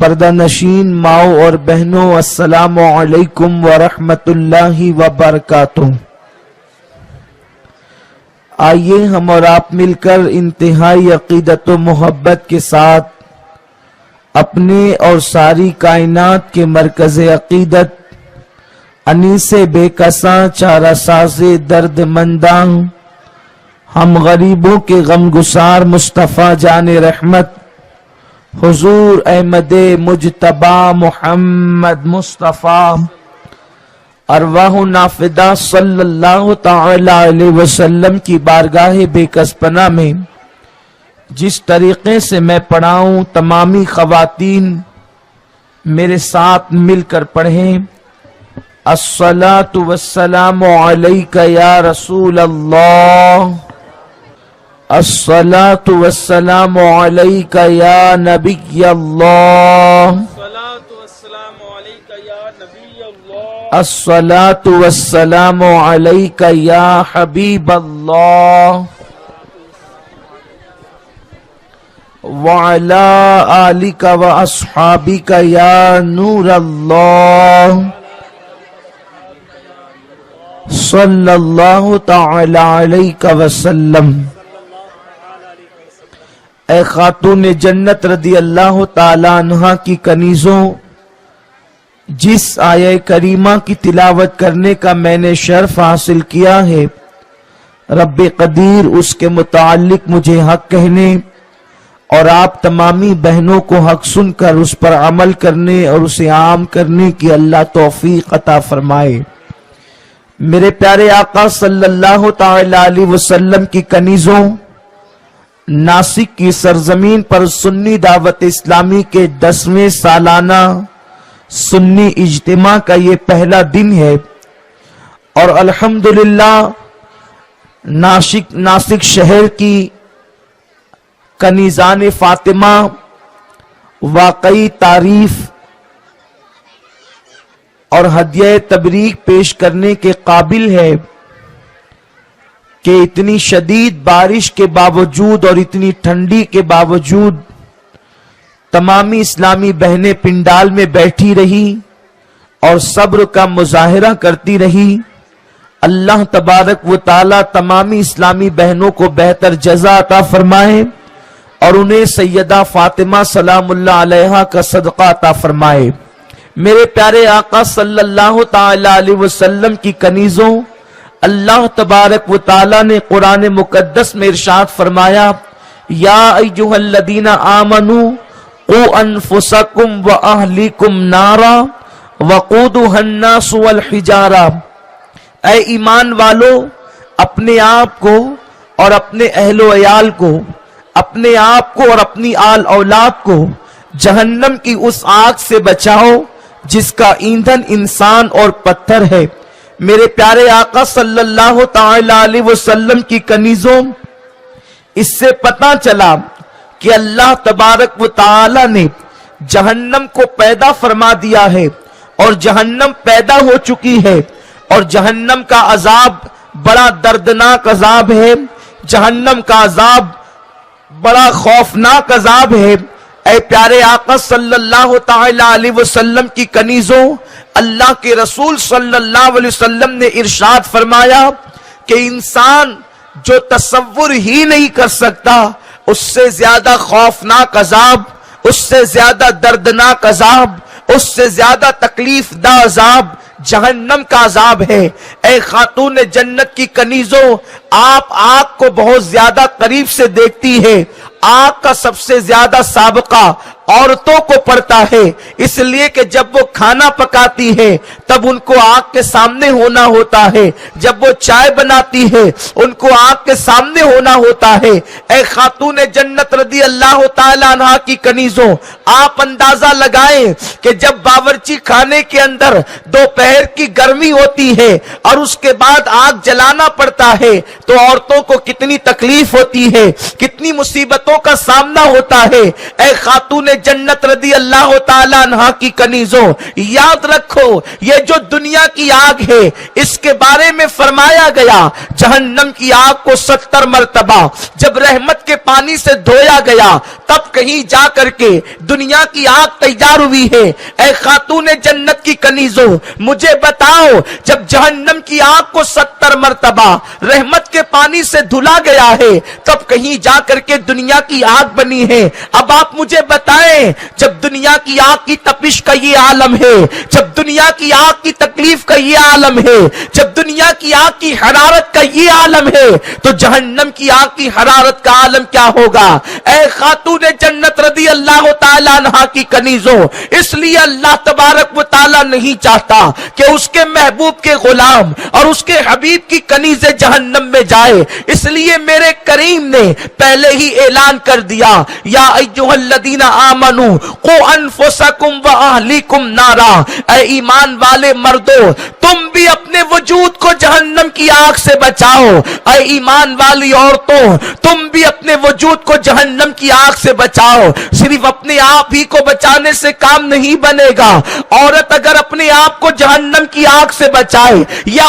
پردہ نشین ماؤں اور بہنوں، السلام علیکم ورحمۃ اللہ وبرکاتہ۔ آئیے ہم اور آپ مل کر انتہائی عقیدت و محبت کے ساتھ اپنے اور ساری کائنات کے مرکز عقیدت انیس بے کساں چارہ ساز درد منداں ہم غریبوں کے غم گسار مصطفیٰ جان رحمت حضور احمد مجتبی محمد مصطفیٰ ارواح نافدہ صلی اللہ تعالی علیہ وسلم کی بارگاہ بے کس پناہ میں جس طریقے سے میں پڑھاؤں تمامی خواتین میرے ساتھ مل کر پڑھیں۔ الصلاۃ والسلام علیک یا رسول اللہ، الصلاۃ والسلام علیک یا نبی اللہ، الصلاۃ والسلام علیک یا حبیب اللہ وعلی آلک واصحابک یا نور اللہ صلی اللہ تعالی علیہ وسلم۔ اے خاتون جنت رضی اللہ تعالی عنہا کی کنیزوں، جس آیہ کریمہ کی تلاوت کرنے کا میں نے شرف حاصل کیا ہے، رب قدیر اس کے متعلق مجھے حق کہنے اور آپ تمامی بہنوں کو حق سن کر اس پر عمل کرنے اور اسے عام کرنے کی اللہ توفیق عطا فرمائے۔ میرے پیارے آقا صلی اللہ تعالی علیہ وسلم کی کنیزوں، ناسک کی سرزمین پر سنی دعوت اسلامی کے 10ویں سالانہ سنی اجتماع کا یہ پہلا دن ہے، اور الحمدللہ ناسک شہر کی کنیزان فاطمہ واقعی تعریف اور ہدیہ تبریک پیش کرنے کے قابل ہے کہ اتنی شدید بارش کے باوجود اور اتنی ٹھنڈی کے باوجود تمامی اسلامی بہنیں پنڈال میں بیٹھی رہی اور صبر کا مظاہرہ کرتی رہی۔ اللہ تبارک و تعالی تمامی اسلامی بہنوں کو بہتر جزا عطا فرمائے اور انہیں سیدہ فاطمہ سلام اللہ علیہا کا صدقہ عطا فرمائے۔ میرے پیارے آقا صلی اللہ تعالی علیہ وسلم کی کنیزوں، اللہ تبارک و تعالی نے قرآن مقدس میں ارشاد فرمایا، یا ایھا الذین آمنوا قوا انفسکم واہلیکم نارا وقودھا الناس والحجارہ، اے ایمان والو، اپنے آپ کو اور اپنے اہل و عیال کو، اپنے آپ کو اور اپنی آل اولاد کو جہنم کی اس آگ سے بچاؤ جس کا ایندھن انسان اور پتھر ہے۔ میرے پیارے آقا صلی اللہ تعالی علیہ وسلم کی کنیزوں، اس سے پتہ چلا کہ اللہ تبارک و تعالی نے جہنم کو پیدا فرما دیا ہے اور جہنم پیدا ہو چکی ہے، اور جہنم کا عذاب بڑا دردناک عذاب ہے، جہنم کا عذاب بڑا خوفناک عذاب ہے۔ اے پیارے آقا صلی اللہ تعالی علیہ وسلم کی کنیزوں، اللہ کے رسول صلی اللہ علیہ وسلم نے ارشاد فرمایا کہ انسان جو تصور ہی نہیں کر سکتا، اس سے زیادہ خوفناک عذاب، اس سے زیادہ دردناک عذاب، اس سے زیادہ تکلیف دہ عذاب جہنم کا عذاب ہے۔ اے خاتون جنت کی کنیزوں، آپ آگ کو بہت زیادہ قریب سے دیکھتی ہے، آگ کا سب سے زیادہ سابقہ عورتوں کو پڑتا ہے، اس لیے کہ جب وہ کھانا پکاتی ہے تب ان کو آگ کے سامنے ہونا ہوتا ہے، جب وہ چائے بناتی ہے ان کو آگ کے سامنے ہونا ہوتا ہے۔ اے خاتون جنت رضی اللہ تعالی عنہ کی کنیزوں، آپ اندازہ لگائیں کہ جب باورچی خانے کے اندر دوپہر کی گرمی ہوتی ہے اور اس کے بعد آگ جلانا پڑتا ہے تو عورتوں کو کتنی تکلیف ہوتی ہے، کتنی مصیبتوں کا سامنا ہوتا ہے۔ اے خاتون جنت رضی اللہ تعالیٰ عنہ کی کنیزوں، یاد رکھو یہ جو دنیا کی آگ ہے اس کے بارے میں فرمایا گیا جہنم کی آگ کو 70 مرتبہ جب رحمت کے پانی سے دھویا گیا تب کہیں جا کر کے دنیا کی آگ تیار ہوئی ہے۔ اے خاتون جنت کی کنیزوں مجھے بتاؤ جب جہنم کی آگ کو 70 مرتبہ رحمت کے پانی سے دھلا گیا ہے تب کہیں جا کر کے دنیا کی آگ بنی ہے۔ اب آپ مجھے بتائیں جب دنیا کی آگ کی تپش کا یہ عالم ہے، جب دنیا کی آگ کی تکلیف کا یہ عالم ہے، جب دنیا کی آگ کی حرارت کا یہ عالم ہے تو جہنم کی آگ کی حرارت کا عالم کیا ہوگا؟ اے خاتون جنت رضی اللہ تعالیٰ عنہ کی کنیزوں، اس لیے اللہ تبارک و تعالیٰ نہیں چاہتا کہ اس کے محبوب کے غلام اور اس کے حبیب کی کنیزیں جہنم میں جائے، اس لیے میرے کریم نے پہلے ہی اعلان کر دیا یا ایھا الذین آمنوا قوا انفسکم واہلیکم نارا، اے ایمان والے مردو تم بھی اپنے وجود کو جہنم کی آگ سے بچاؤ، اے ایمان والی عورتوں تم بھی اپنے وجود کو جہنم کی آگ سے بچاؤ۔ صرف اپنے آپ ہی کو بچانے سے کام نہیں بنے گا، عورت اگر اپنے آپ کو جہنم کی آگ سے بچائے یا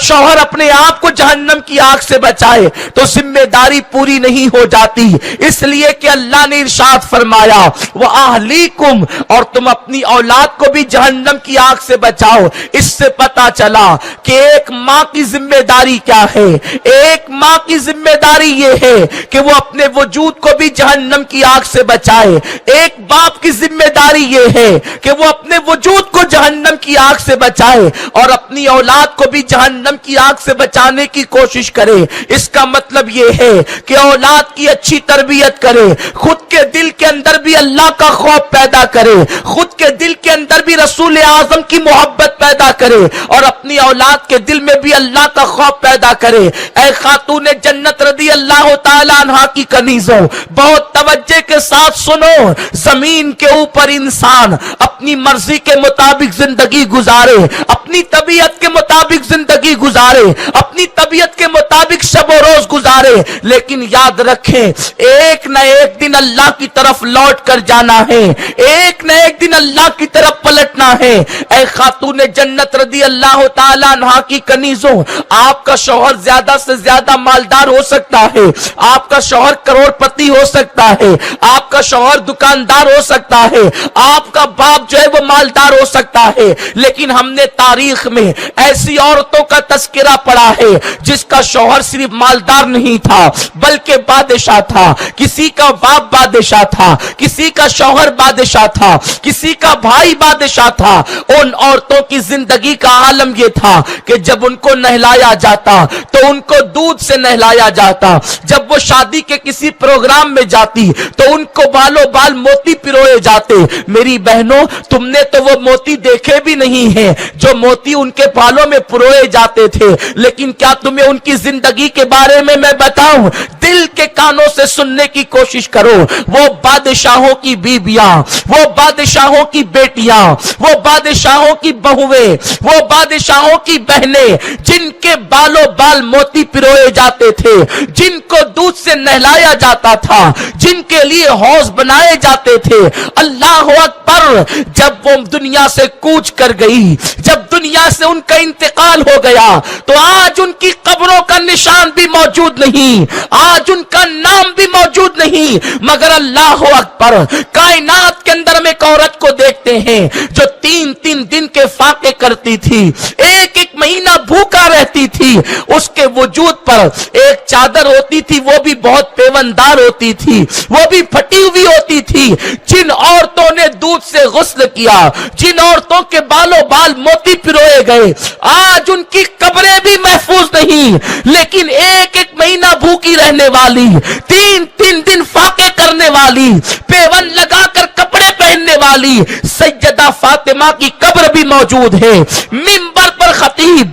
شوہر اپنے آپ کو جہنم کی آگ سے بچائے تو ذمہ داری پوری نہیں ہو جاتی، اس لیے کہ اللہ نے ارشاد فرمایا وَأَهْلِيكُمْ، اور تم اپنی اولاد کو بھی جہنم کی آگ سے بچاؤ۔ اس سے پتا چلا کہ ایک ماں کی ذمہ داری کیا ہے، ایک ماں کی ذمہ داری یہ ہے کہ وہ اپنے وجود کو بھی جہنم کی آگ سے بچائے، ایک باپ کی ذمہ داری یہ ہے کہ وہ اپنے وجود کو جہنم کی آگ سے بچائے اور اپنی اولاد کو بھی جہنم کی آگ سے بچانے کی کوشش کرے۔ اس کا مطلب یہ ہے کہ اولاد کی اچھی تربیت کرے، خود کے دل کے اندر بھی اللہ کا خوف پیدا کرے، خود کے دل کے اندر بھی رسول اعظم کی محبت پیدا کرے اور اپنی اولاد کے دل میں بھی اللہ کا خوف پیدا کرے۔ اے خاتون جنت رضی اللہ تعالیٰ عنہ کی کنیزوں بہت توجہ کے ساتھ سنو، زمین کے اوپر انسان اپنی مرضی کے مطابق زندگی گزارے، اپنی طبیعت کے مطابق زندگی گزارے، اپنی طبیعت کے مطابق شب و روز گزارے، لیکن یاد رکھیں ایک نہ ایک دن اللہ کی طرف لوٹ کر جانا ہے، ایک نہ ایک دن اللہ کی طرف پلٹنا ہے۔ اے خاتون جنت رضی اللہ تعالیٰ عنہ کی کنیزوں آپ کا شوہر زیادہ سے زیادہ مالدار ہو سکتا ہے، آپ کا شوہر کروڑ پتی ہو سکتا ہے، آپ کا شوہر دکاندار ہو سکتا ہے، آپ کا باپ جو ہے وہ مالدار ہو سکتا ہے، لیکن ہم نے تاریخ میں ایسی عورتوں کا تذکرہ پڑھا ہے جس کا شوہر صرف مالدار نہیں تھا بلکہ بادشاہ تھا، کسی کا باپ بادشاہ تھا، کسی کا شوہر بادشاہ تھا، کسی کا بھائی بادشاہ تھا۔ ان عورتوں کی زندگی کا عالم یہ تھا کہ جب ان کو نہلایا جاتا تو ان کو دودھ سے نہلایا جاتا، جب وہ شادی کے کسی پروگرام میں جاتی تو ان کو بالوں بال موتی پروئے جاتے۔ میری بہنوں تم نے تو وہ موتی دیکھے بھی نہیں ہیں جو موتی ان کے بالوں میں پروئے جاتے تھے، لیکن کیا تمہیں ان کی زندگی کے بارے میں بتاؤں؟ دل کے کانوں سے سننے کی کوشش کرو۔ وہ بادشاہوں کی بیویاں، وہ بادشاہوں کی بیٹیاں، وہ بادشاہوں کی بہویں، وہ بادشاہوں کی بہنیں جن کے بالوں بال موتی پروئے جاتے تھے، جن کو دودھ سے نہلایا جاتا تھا، جن کے لیے حوض بنائے جاتے تھے۔ اللہ اکبر، جب وہ دنیا سے کوچ کر گئی، جب دنیا سے ان کا انتقال ہو گیا تو آج ان کی قبروں کا نشان بھی موجود نہیں، آج ان کا نام بھی موجود نہیں، مگر اللہ اکبر کائنات کے اندر ہم ایک عورت کو دیکھتے ہیں جو 3 دن کے فاقے کرتی تھی، ایک مہینہ بھوکا رہتی تھی، اس کے وجود پر ایک چادر ہوتی تھی وہ بھی بہت پیوندار ہوتی تھی، وہ بھی پھٹی ہوئی ہوتی تھی۔ جن عورتوں نے دودھ سے غسل کیا، جن عورتوں کے بالوں بال موتی پروئے گئے، آج ان کی قبریں بھی محفوظ نہیں، لیکن ایک مہینہ بھوکی رہنے والی، 3 دن فاقے کرنے والی، پیون لگا کر کپڑے پہننے والی سیدہ فاطمہ کی قبر بھی موجود ہے۔ منبر پر خطیب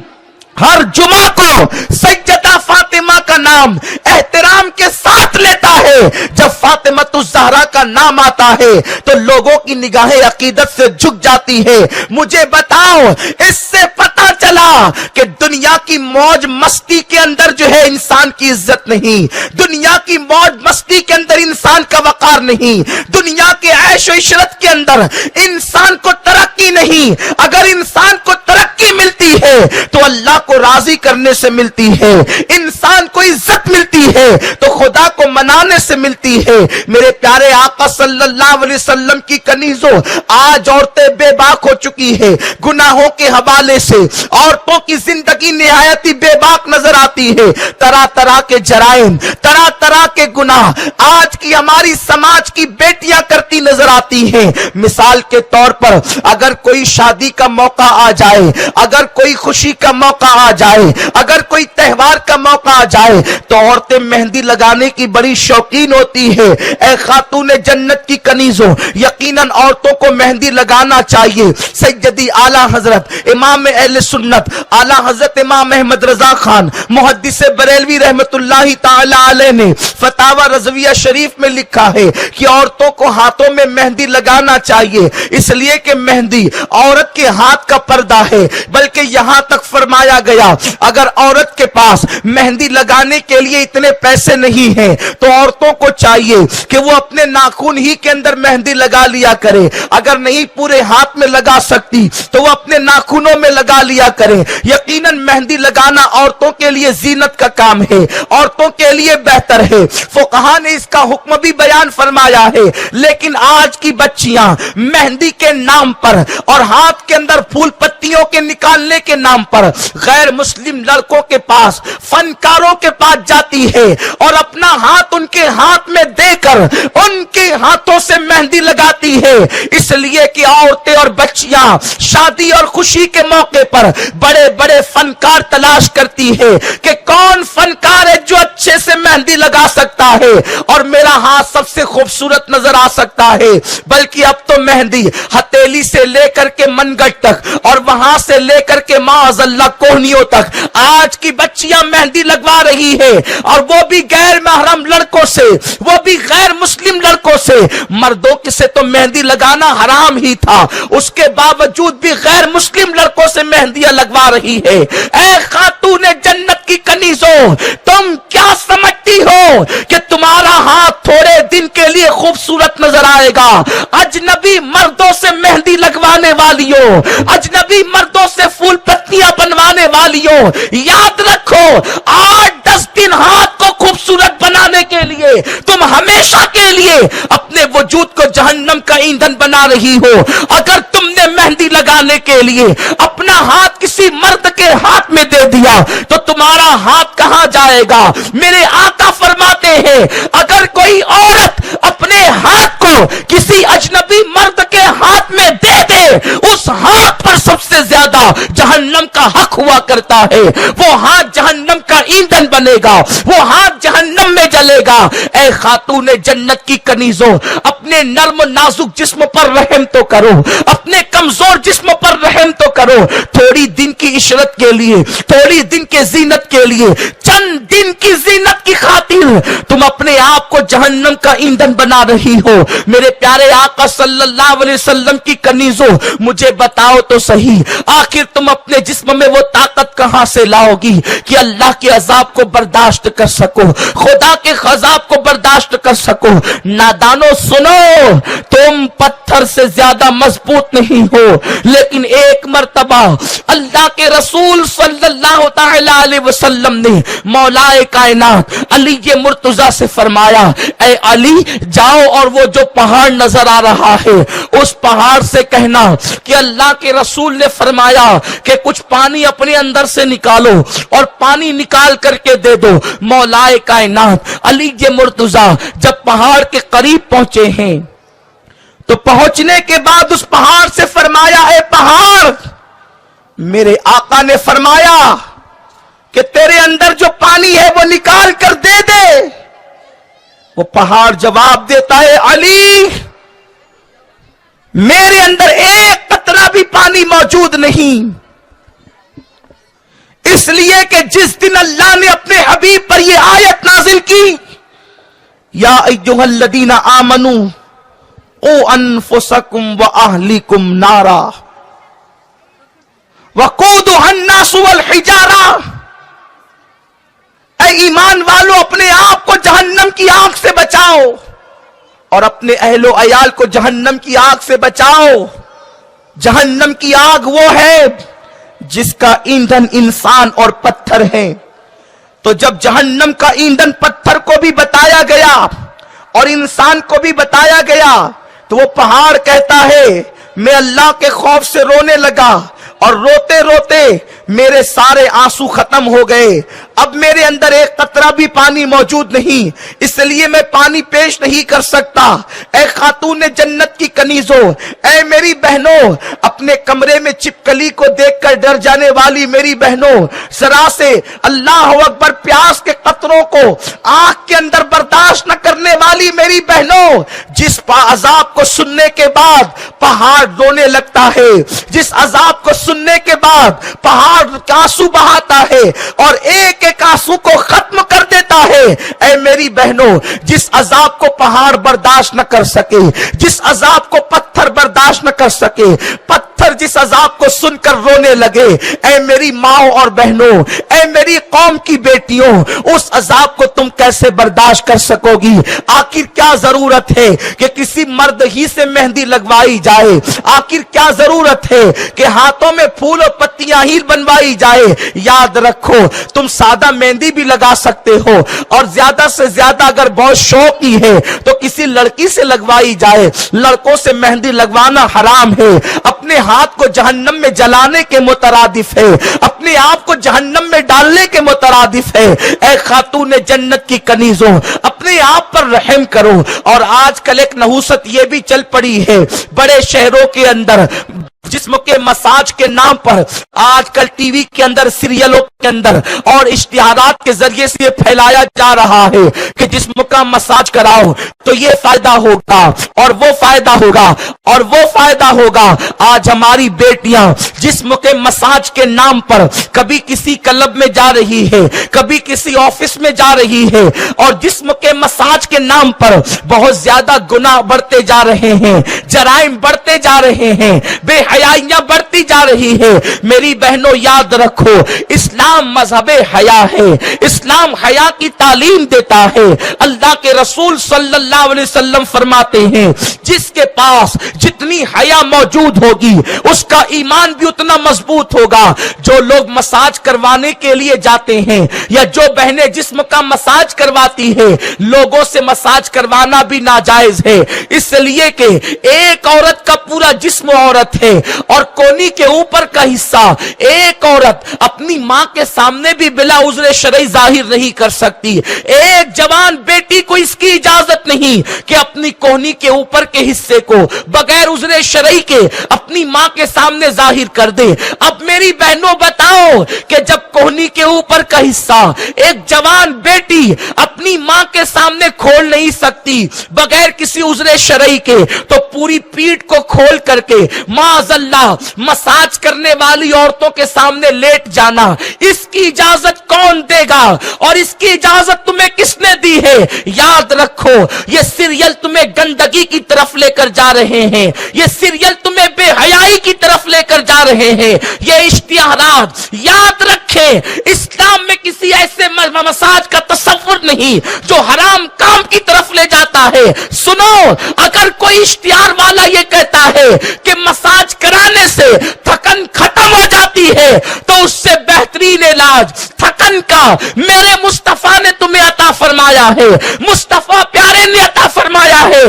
ہر جمعہ کو سیدہ فاطمہ کا नाम एहतराम के साथ लेता है। जब फातिमा ज़हरा का नाम आता है तो लोगों की निगाहें अकीदत से झुक जाती है। मुझे बताओ, इससे पता चला कि दुनिया की मौज मस्ती के अंदर जो है इंसान की इज्जत नहीं, दुनिया की मौज मस्ती के अंदर इंसान का वकार नहीं, दुनिया के ऐशो इशरत के अंदर इंसान को तरक्की नहीं। अगर इंसान को तरक्की मिलती है तो अल्लाह को राजी करने से मिलती है, इंसान को इज्जत मिलती है तो खुदा को मनाने से मिलती है। मेरे प्यारे आका सल्लल्लाहु अलैहि वसल्लम की कनीजों, आज औरतें बेबाक हो चुकी है गुनाहों के हवाले से। औरतों की जिंदगी निहायत ही बेबाक नजर आती है। तरह तरह के जराइम, तरह तरह के गुनाह आज की हमारी समाज की बेटियां करती नजर आती हैं। मिसाल के तौर पर अगर कोई शादी का मौका आ जाए, अगर कोई खुशी का मौका आ जाए, अगर कोई त्योहार का मौका आ जाए तो औरतें मेहंदी लगाने की बड़ी शौकीन होती है। ऐ खातूने जन्नत की कनीजों, यकीनन औरतों को मेहंदी लगाना चाहिए। सैयदी आला हजरत इमाम अहले सुन्नत आला हजरत इमाम अहमद रजा खान मुहद्दिस बरेलवी रहमतुल्लाहि ताला अलैह ने फतावा रज़विया शरीफ में लिखा है कि औरतों को हाथों में मेहंदी लगाना चाहिए, इसलिए कि मेहंदी औरत के हाथ का पर्दा है। बल्कि यहां तक फरमाया गया, अगर औरत के पास मेहंदी लगाने के लिए इतने पैसे नहीं हैं तो औरतों को चाहिए कि वो अपने नाखून ही के अंदर मेहंदी लगा लिया करे। अगर नहीं पूरे हाथ में लगा सकती तो वो अपने नाखूनों में लगा लिया करे। यकीनन मेहंदी लगाना औरतों के लिए जीनत का काम है, औरतों के लिए बेहतर है। फुकहा ने इसका हुक्म भी बयान फरमाया है। लेकिन आज की बच्चियां मेहंदी के नाम पर और हाथ के अंदर फूल पत्तियों के निकालने के नाम पर गैर मुस्लिम लड़कों के पास, फनकारों के पास जाती है और अपना हाथ उनके हाथ में देकर उनके हाथों से मेहंदी लगाती है। इसलिए कि औरतें और बच्चियां शादी और खुशी के मौके पर बड़े बड़े फनकार तलाश करती है कि कौन फनकार है जो अच्छे से मेहंदी लगा सकता है और मेरा हाथ सबसे खूबसूरत नजर आ सकता है। बल्कि अब तो मेहंदी हथेली से लेकर के मनगट तक और वहां से लेकर के माअज़ल्लाह कोहनियों तक आज की बच्चियां मेहंदी लगवा रही है, और वो भी गैर महरम लड़कों से, वो भी गैर मुस्लिम लड़कों से। मर्दों से तो मेहंदी लगाना हराम ही था, उसके बावजूद भी गैर मुस्लिम लड़कों से मेहंदियां लगवा रही है। ऐ खातूने जन्नत की कनीजों, तुम क्या समझती हो कि तुम्हारा हाथ थोड़े दिन के लिए खूबसूरत नजर आएगा? अजनबी मर्दों से मेहंदी लगवाने वालियों, अजनबी मर्दों से फूल पत्तियां बनवाने वालियों, याद रखो 8-10 दिन हाथ को खूबसूरत बनाने के लिए तुम हमेशा के लिए अपने वजूद को जहन्नम का ईंधन बना रही हो। अगर तुमने मेहंदी लगाने के लिए अपना हाथ किसी मर्द के हाथ में दे दिया तो तुम्हारा हाथ कहां जाएगा? मेरे आका फरमाते हैं, अगर कोई औरत अपने हाथ को किसी अजनबी मर्द के हाथ में दे दे, उस हाथ पर सबसे ज्यादा जहन्नम का हक हुआ करता है। वो हाथ जहन्नम का ईंधन बनेगा, वो हाथ जहन्नम में जलेगा। ऐ खातूने जन्नत की कनीजों, अपने नर्म नाजुक जिस्म पर रहम तो करो, अपने कमजोर जिस्म पर रहम तो करो। थोड़ी दिन की इशरत के लिए, थोड़ी दिन के जीनत के लिए, चंद दिन की जीनत की खातिर तुम अपने आप को जहन्नम का ईंधन बना रही हो। मेरे प्यारे आका सल्लल्लाहु अलैहि वसल्लम की कनीजों, मुझे बताओ तो सही, आखिर तुम अपने जिस्म में वो ताकत कहां से लाओगी कि अल्लाह के अजाब को बर्दाश्त कर सको, खुदा के अजाब को बर्दाश्त कर सको? नादानो सुनो, तुम पत्थर से ज्यादा मजबूत नहीं हो, लेकिन एक मर्तबा अल्लाह के रसूल सल्लल्लाहु ताला अलैहि वसल्लम ने मौलाए कायनात अली ये मुर्तजा से फरमाया, ऐ अली जाओ और वो जो पहाड़ नजर आ रहा है उस पहाड़ से कहना कि अल्लाह के रसूल ने फरमाया कि कुछ पानी अपने अंदर से निकालो और पानी निकाल करके दे दो। मौलाए कायनात अली ये मुर्तजा जब पहाड़ के करीब पहुंचे हैं तो पहुंचने के बाद उस पहाड़ से फरमाया, है पहाड़, मेरे आका ने फरमाया कि तेरे अंदर जो पानी है वो निकाल कर दे दे। वो पहाड़ जवाब देता है, अली मेरे अंदर एक कतरा भी पानी मौजूद नहीं। इस اس لیے کہ جس دن اللہ نے اپنے حبیب پر یہ آیت نازل کی، یا ایھا الذین آمنوا قوا انفسکم واہلیکم نارا وقودھا الناس والحجارہ، اے ایمان والو اپنے آپ کو جہنم کی آگ سے بچاؤ اور اپنے اہل و عیال کو جہنم کی آگ سے بچاؤ۔ جہنم کی آگ وہ ہے جس کا ایندھن انسان اور پتھر ہے۔ تو جب جہنم کا ایندھن پتھر کو بھی بتایا گیا اور انسان کو بھی بتایا گیا تو وہ پہاڑ کہتا ہے میں اللہ کے خوف سے رونے لگا اور روتے روتے میرے سارے آنسو ختم ہو گئے، اب میرے اندر ایک قطرہ بھی پانی موجود نہیں، اس لیے میں پانی پیش نہیں کر سکتا۔ اے خاتون جنت کی کنیزوں، اے میری بہنوں، اپنے کمرے میں چپکلی کو دیکھ کر ڈر جانے والی میری بہنوں، ذرا سے اللہ اکبر پیاس کے قطروں کو آنکھ کے اندر برداشت نہ کرنے والی میری بہنوں، جس عذاب کو سننے کے بعد پہاڑ رونے لگتا ہے، جس عذاب کو سننے کے بعد پہاڑ آنسو بہاتا ہے اور ایک ایک آنسو کو ختم کر دیتا ہے، اے میری بہنوں، جس عذاب کو پہاڑ برداشت نہ کر سکے، جس عذاب کو پتھر برداشت نہ کر سکے، پتھر جس عذاب کو سن کر رونے لگے، اے میری ماں اور بہنوں، اے میری قوم کی بیٹیوں، اس عذاب کو تم کیسے برداشت کر سکو گی؟ آخر کیا ضرورت ہے کہ کسی مرد ہی سے مہندی لگوائی جائے؟ آخر کیا ضرورت ہے کہ ہاتھوں میں پھول اور پتیاں ہی بنوائی جائے؟ یاد رکھو تم سادہ مہندی بھی لگا سکتے ہو اور زیادہ سے زیادہ اگر بہت شوقی ہے تو کسی لڑکی سے لگوائی جائے۔ لڑکوں سے مہندی لگوانا حرام ہے، اپنے ہاتھ کو جہنم میں جلانے کے مترادف ہے، اپنے آپ کو جہنم میں ڈالنے کے مترادف ہے۔ اے خاتون جنت کی کنیزوں، اپنے آپ پر رحم کرو۔ اور آج کل ایک نحوست یہ بھی چل پڑی ہے بڑے شہروں کے اندر، جسم کے مساج کے نام پر آج کل ٹی وی کے اندر، سیریلوں کے اندر اور اشتہارات کے ذریعے سے یہ پھیلایا جا رہا ہے کہ جسم کا مساج کراؤ تو یہ فائدہ ہوگا اور وہ فائدہ ہوگا اور وہ فائدہ ہوگا۔ آج ہماری بیٹیاں جسم کے مساج کے نام پر کبھی کسی کلب میں جا رہی ہے، کبھی کسی آفس میں جا رہی ہے اور جسم کے مساج کے نام پر بہت زیادہ گناہ بڑھتے جا رہے ہیں، جرائم بڑھتے جا رہے ہیں، بے حیائیاں بڑھتی جا رہی ہے۔ میری بہنوں یاد رکھو، اسلام مذہب حیا ہے، اسلام حیا کی تعلیم دیتا ہے۔ اللہ کے رسول صلی اللہ علیہ وسلم فرماتے ہیں جس کے پاس جتنی حیا موجود ہوگی اس کا ایمان بھی اتنا مضبوط ہوگا۔ جو لوگ مساج کروانے کے لیے جاتے ہیں یا جو بہنیں جسم کا مساج کرواتی ہے، لوگوں سے مساج کروانا بھی ناجائز ہے، اس لیے کہ ایک عورت کا پورا جسم عورت ہے اور کونی کے اوپر کا حصہ ایک عورت اپنی ماں کے سامنے بھی بلا عذر شرعی ظاہر نہیں کر سکتی۔ ایک جوان بیٹی کو اس کی اجازت نہیں کہ اپنی کونی کے اوپر کے حصے کو بغیر عذر شرعی کے اپنی ماں کے سامنے ظاہر کر دے۔ اب میری بہنوں بتاؤ کہ جب کونی کے اوپر کا حصہ ایک جوان بیٹی اپنی ماں کے سامنے کھول نہیں سکتی بغیر کسی عذر شرعی کے، تو پوری پیٹھ کو کھول کر کے معاذ اللہ مساج کرنے والی عورتوں کے سامنے لیٹ جانا، اس کی اجازت کون دے گا اور اس کی اجازت تمہیں کس نے دی ہے؟ یاد رکھو یہ سیریل تمہیں گندگی کی طرف لے کر جا رہے ہیں، یہ سیریل تمہیں بے حیائی کی طرف لے کر جا رہے ہیں، یہ اشتہارات۔ یاد رکھیں اسلام میں کسی ایسے مساج کا تصور نہیں جو حرام کام کی طرف لے جاتا ہے۔ سنو، اگر کوئی اشتہار والا یہ کہتا ہے کہ مساج کرانے سے تھکن ختم ہو جاتی ہے تو اس سے بہترین علاج تھکن کا میرے مصطفیٰ نے تمہیں عطا فرمایا ہے، مصطفیٰ پیارے نے عطا فرمایا ہے۔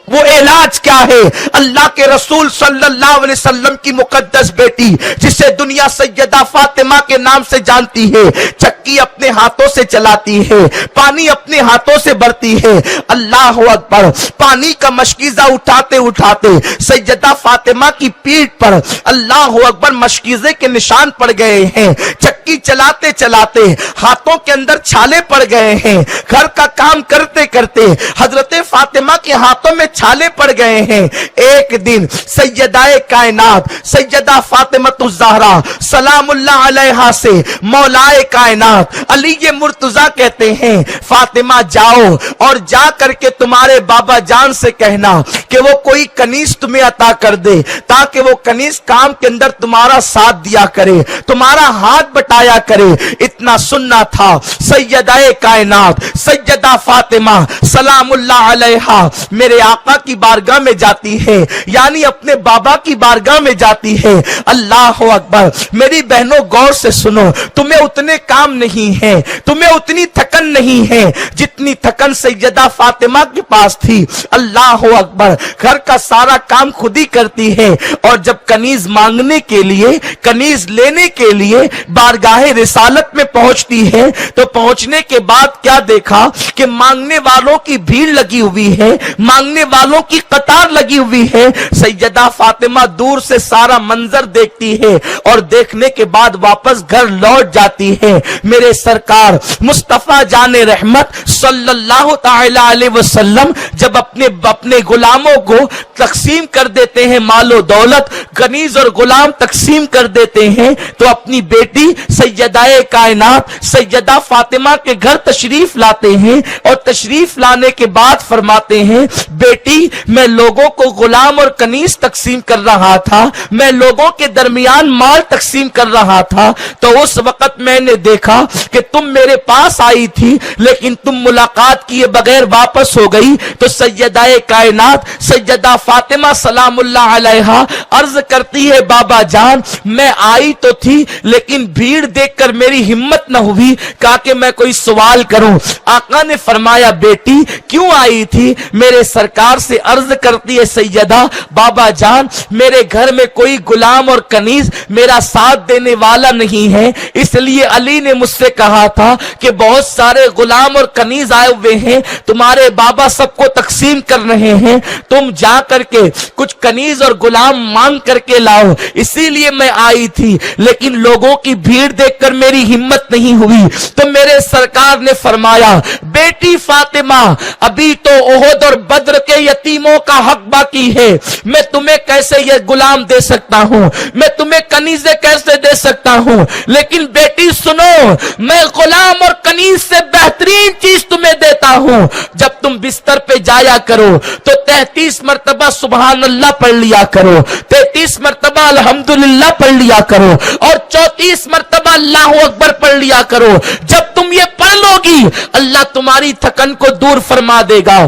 وہ علاج کیا ہے؟ اللہ کے رسول صلی اللہ علیہ وسلم کی مقدس بیٹی جسے دنیا سیدہ فاطمہ کے نام سے جانتی ہے، چکی اپنے ہاتھوں سے چلاتی ہے، پانی اپنے ہاتھوں سے بھرتی ہے۔ اللہ اکبر، پانی کا مشکیزہ اٹھاتے اٹھاتے سیدہ فاطمہ کی پیٹھ پر اللہ اکبر مشکیزے کے نشان پڑ گئے ہیں۔ چکی چلاتے چلاتے ہاتھوں کے اندر چھالے پڑ گئے ہیں۔ گھر کا کام کرتے کرتے حضرت فاطمہ کے ہاتھوں میں छाले पड़ गए हैं। एक दिन सैयदाए कायनात सैयदा फातिमा ज़हरा सलामुल्लाह अलैहा से मौलाए कायनात अली ये मुर्तजा कहते हैं, फातिमा जाओ और जा करके तुम्हारे बाबा जान से कहना कि वो कोई कनीज तुम्हें अता कर दे, ताकि वो कनीज काम के अंदर तुम्हारा साथ दिया करे, तुम्हारा हाथ बटाया करे। इतना सुनना था। सैयदाए कायनात सैयदा फातिमा सलामुल्लाह अलैहा मेरे आका की बारगाह में जाती है, यानी अपने बाबा की बारगाह में जाती है। अल्लाह अकबर। मेरी बहनों गौर से सुनो, तुम्हें उतने काम नहीं है, तुम्हें उतनी थकन नहीं है जितनी थकन सैयदा फातिमा के पास थी। अल्लाह अकबर। घर का सारा काम खुद ही करती है, और जब कनीज मांगने के लिए, कनीज लेने के लिए बारगाहे रिसालत में पहुंचती है, तो पहुंचने के बाद क्या देखा कि मांगने वालों की भीड़ लगी हुई है, मांगने वालों की कतार लगी हुई है। सैयदा फातिमा दूर से सारा मंजर देखती है और देखने के बाद वापस घर लौट जाती है। मेरे सरकार मुस्तफा जाने रहमत सल्लल्लाहु ताला अलैहि वसल्लम जब अपने गुलामों को तकसीम कर देते हैं, मालो दौलत गनीज और गुलाम तकसीम कर देते हैं, तो अपनी बेटी सैयदाए कायनात सैयदा फातिमा के घर तशरीफ लाते हैं, और तशरीफ लाने के बाद फरमाते हैं, बेटी मैं लोगों को गुलाम और कनीज तकसीम कर रहा था, मैं लोगों के दरमियान माल तकसीम कर रहा था, तो उस वक्त मैंने देखा कि तुम मेरे पास आई थी, लेकिन तुम मुलाकात किए बगैर वापस हो गई। तो सैयदाए कायनात सैयदा फातिमा सलामुल्लाह अलैहा अर्ज करती है, बाबा जान मैं आई तो थी, लेकिन भीड़ देखकर मेरी हिम्मत न हुई, कहा कि मैं कोई सवाल करूं। आका ने फरमाया, बेटी क्यों आई थी? मेरे सरकार से अर्ज करती है सैयदा, बाबा जान मेरे घर में कोई गुलाम और कनीज मेरा साथ देने वाला नहीं है, इसलिए अली ने मुझसे कहा था कि बहुत सारे गुलाम और कनीज आए हुए हैं, तुम्हारे बाबा सबको तकसीम कर रहे हैं, तुम जा करके कुछ कनीज और गुलाम मांग करके लाओ, इसीलिए मैं आई थी, लेकिन लोगों की भीड़ देखकर मेरी हिम्मत नहीं हुई। तो मेरे सरकार ने फरमाया, बेटी फातिमा अभी तो ओहद और बद्र के यतीमों का हक बाकी है, मैं तुम्हें कैसे ये गुलाम दे सकता हूं, मैं तुम्हें कनीज़े कैसे दे सकता हूं, लेकिन बेटी सुनो, मैं गुलाम और कनीज से बेहतरीन चीज तुम्हें देता हूं। जब तुम बिस्तर पे जाया करो तो 33 मरतबा सुबहान अल्लाह पढ़ लिया करो, 33 मरतबा अल्हम्दुलिल्लाह पढ़ लिया करो, और 34 मरतबा अल्लाहु अकबर पढ़ लिया करो। जब तुम ये पढ़ लोगी, अल्लाह तुम्हारी थकन को दूर फरमा देगा।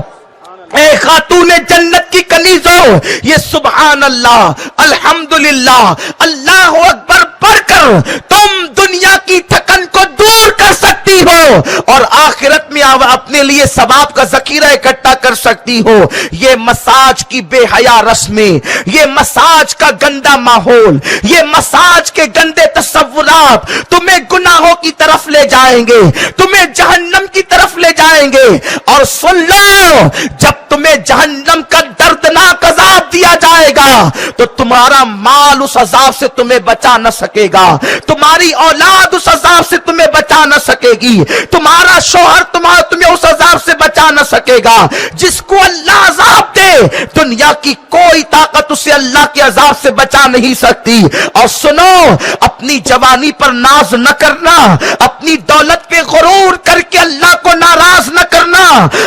ए खातूने जन्नत की कनीज़ों, ये सुबहान अल्लाह अल्हम्दुलिल्लाह अल्लाहु अकबर पढ़कर तुम दुनिया की थकन को दूर कर सकती हो, और आखिरत में अपने लिए सवाब का जखीरा इकट्ठा कर सकती हो। ये मसाज की बेहया रस्में, ये मसाज का गंदा माहौल, ये मसाज के गंदे तस्वुरात तुम्हें गुनाहों की तरफ ले जाएंगे, तुम्हें जहन्नम की तरफ ले जाएंगे। और सुन लो, जब तुम्हें जहन्नम का दर्दनाक अजाब दिया जाएगा, तो तुम्हारा माल उस अजाब से तुम्हें बचा न सकेगा, तुम्हारी औलाद उस अजाब से तुम्हें बचा न सकेगी, तुम्हारा शौहर तुम्हें उस अजाब से बचा न सकेगा। जिसको अल्लाह अजाब दे, दुनिया की कोई ताकत उसे अल्लाह के अजाब से बचा नहीं सकती। और सुनो, अपनी जवानी पर नाज न करना, अपनी दौलत पे गुरूर करके अल्लाह को नाराज न करना,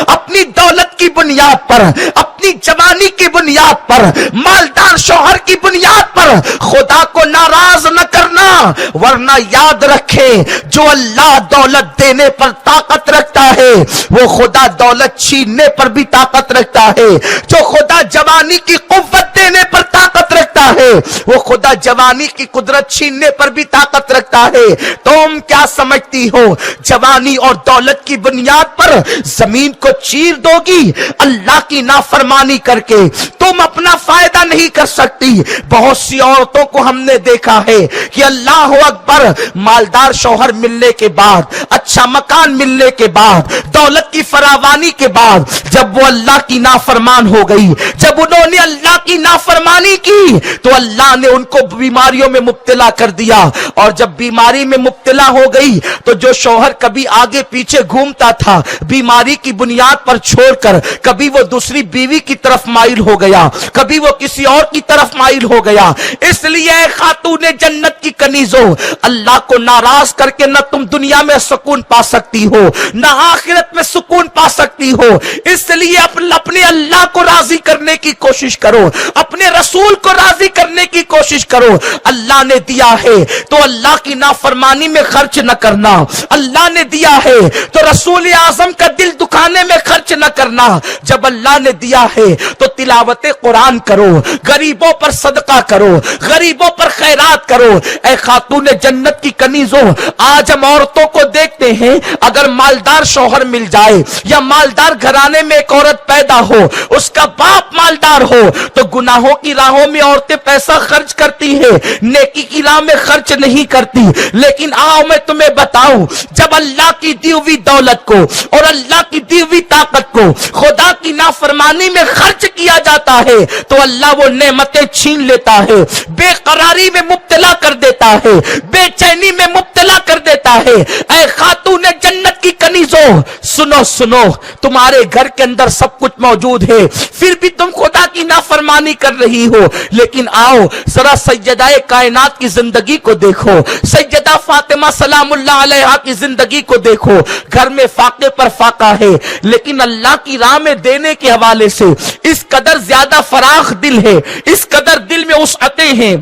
अपनी दौलत की बुनियाद पर, अपनी जवानी की बुनियाद पर, मालदार शौहर की बुनियाद पर खुदा को नाराज न करना, वरना याद रखें, जो अल्लाह दौलत देने पर ताकत रखता है, वो खुदा दौलत छीनने पर भी ताकत रखता है। जो खुदा जवानी की कुव्वत देने पर ताकत रखता है, वो खुदा जवानी की कुदरत छीनने पर भी ताकत रखता है। तुम क्या समझती हो, जवानी और दौलत की बुनियाद पर जमीन को चीर दोगी? अल्लाह की नाफरमानी करके तुम अपना फायदा नहीं कर सकती। बहुत सी औरतों को हमने देखा है कि अल्लाह अकबर, मालदार शौहर मिलने के बाद, अच्छा मकान मिलने के बाद, दौलत की फरावानी के बाद, जब वो अल्लाह की नाफरमान हो गई, जब उन्होंने अल्लाह की नाफरमानी की, तो اللہ نے उनको बीमारियों में मुब्तला कर दिया। और जब बीमारी में मुब्तला हो गई तो जो शौहर कभी आगे पीछे घूमता था बीमारी की बुनियाद पर छोड़कर, कभी वो दूसरी बीवी की तरफ माइल हो गया, कभी वो किसी और की तरफ माइल हो गया। इसलिए खातूने जन्नत की कनीजो, अल्लाह को नाराज करके न तुम दुनिया में सुकून पा सकती हो न आखिरत में सुकून पा सकती हो। इसलिए अपने अल्लाह को राजी करने की कोशिश करो, अपने रसूल को राजी करने की कोशिश करो। अल्लाह ने दिया है तो अल्लाह की नाफरमानी में खर्च न करना, अल्लाह ने दिया है तो रसूल आजम का दिल दुखाने में खर्च न करना। जब अल्लाह ने दिया है तो तिलावत कुरान करो, गरीबों पर सदका करो, गरीबों पर खैरात करो। ऐ खातून जन्नत की कनीजों, आज हम औरतों को देखते हैं, अगर मालदार शौहर मिल जाए या मालदार घराने में एक औरत पैदा हो, उसका बाप मालदार हो, तो गुनाहों की राहों में औरतें पैसा खर्च करती है, नेकी की राह में खर्च नहीं करती। लेकिन आओ मैं तुम्हें बताऊं, जब अल्लाह की दी हुई दौलत को और अल्लाह की दी हुई ताकत को खुदा की नाफरमानी में खर्च किया जाता है तो अल्लाह वो नेमतें छीन लेता है, बेकरारी में मुब्तला कर देता है, बेचैनी में मुब्तला कर देता है। ऐ खातून जन्नत की कनीजों, सुनो सुनो, तुम्हारे घर के अंदर सब कुछ मौजूद है, फिर भी तुम खुदा की नाफरमानी कर रही हो। लेकिन आओ जरा सैयदाए कायनात की जिंदगी को देखो, सैयदा फातिमा सलामुल्लाह अलैहा की जिंदगी को देखो। घर में फाके पर फाका है, लेकिन अल्लाह की राह में देने के हवाले से इस कदर ज्यादा फराख दिल है, इस कदर दिल में उसअतें हैं